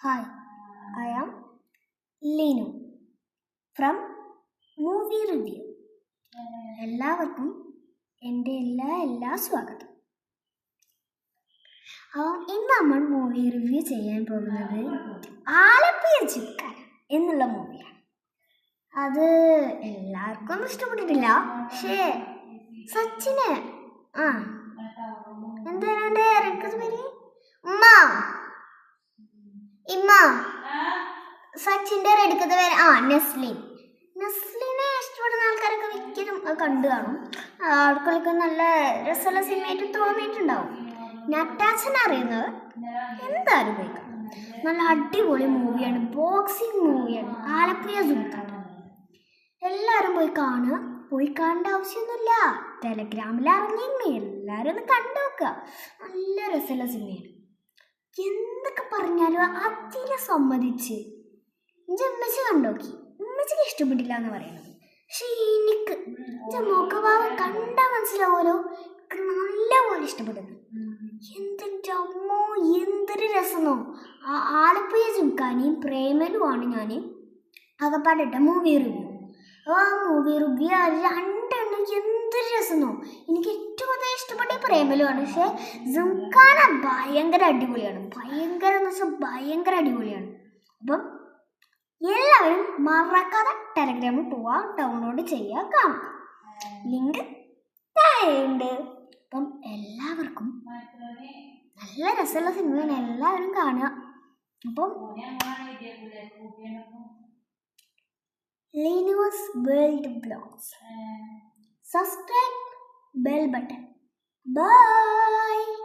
Hi, I am Linu from Movie Review. എല്ലാവർക്കും എൻ്റെ എല്ലാ സ്വാഗതം. ഇന്ന് നമ്മൾ മൂവി റിവ്യൂ ചെയ്യാൻ പോകുന്നത് ആലപ്പുഴ ചിക്കൻ എന്നുള്ള മൂവിയാണ്. അത് എല്ലാവർക്കും ഇഷ്ടപ്പെട്ടിട്ടില്ല. പക്ഷേ സച്ചിന് എന്താണ് പേര് ഇമ്മ സച്ചിൻ്റെ എടുക്കുന്ന പേര് നെസ്ലിനെ ഇഷ്ടപ്പെടുന്ന ആൾക്കാരൊക്കെ മിക്കതും കണ്ടു കാണും. ആൾക്കാർക്ക് നല്ല രസമുള്ള സിനിമയായിട്ട് തോന്നിയിട്ടുണ്ടാവും. നട്ടാച്ചനെ അറിയുന്നത് എന്തായാലും പോയി കാണും. നല്ല അടിപൊളി മൂവിയാണ്, ബോക്സിങ് മൂവിയാണ് ആലപ്പുഴ സുൽത്താൻ. എല്ലാവരും പോയി കാണുക. പോയി കാണേണ്ട ആവശ്യമൊന്നുമില്ല, ടെലഗ്രാമിൽ ഇറങ്ങിയിരുന്നു. എല്ലാവരും ഒന്ന് കണ്ടു നോക്കുക. നല്ല രസമുള്ള സിനിമയാണ്. എന്തൊക്കെ പറഞ്ഞാലും അതിനെ സമ്മതിച്ച് എൻ്റെ ഉമ്മച്ചി കണ്ടോക്കി. ഉമ്മച്ചിക്ക് ഇഷ്ടപ്പെട്ടില്ല എന്ന് പറയുന്നത്. പക്ഷെ എനിക്ക് എൻ്റെ മുഖഭാവം കണ്ടാൽ മനസ്സിലാവുമല്ലോ, നല്ലപോലെ ഇഷ്ടപ്പെടുന്നു. എന്തിൻ്റെ അമ്മോ, എന്തൊരു രസമോ! ആലപ്പുഴ ചുക്കാനിയും പ്രേമലുമാണ് ഞാൻ അകപ്പാടിട്ട മൂവി റിവ്യൂ. മൂവി റിവ്യൂ രണ്ടെണ്ണം എന്തൊരു രസമോ! എനിക്ക് ഏറ്റവും കൂടുതൽ ഇഷ്ടപ്പെട്ട പ്രേമലുമാണ്. പക്ഷേ ജുംഖാന ഭയങ്കര അടിപൊളിയാണ്. ഭയങ്കര എന്ന് വെച്ചാൽ ഭയങ്കര അടിപൊളിയാണ്. അപ്പം എല്ലാവരും മറക്കാതെ ടെലഗ്രാമിൽ പോവുക, ഡൗൺലോഡ് ചെയ്യുക, കാണുക. ലിങ്ക് താഴെയുണ്ട്. അപ്പം എല്ലാവർക്കും നല്ല രസമുള്ള സിനിമയാണ്, എല്ലാവരും കാണുക. അപ്പം Linu's World Vlogs. Subscribe, bell button. Bye.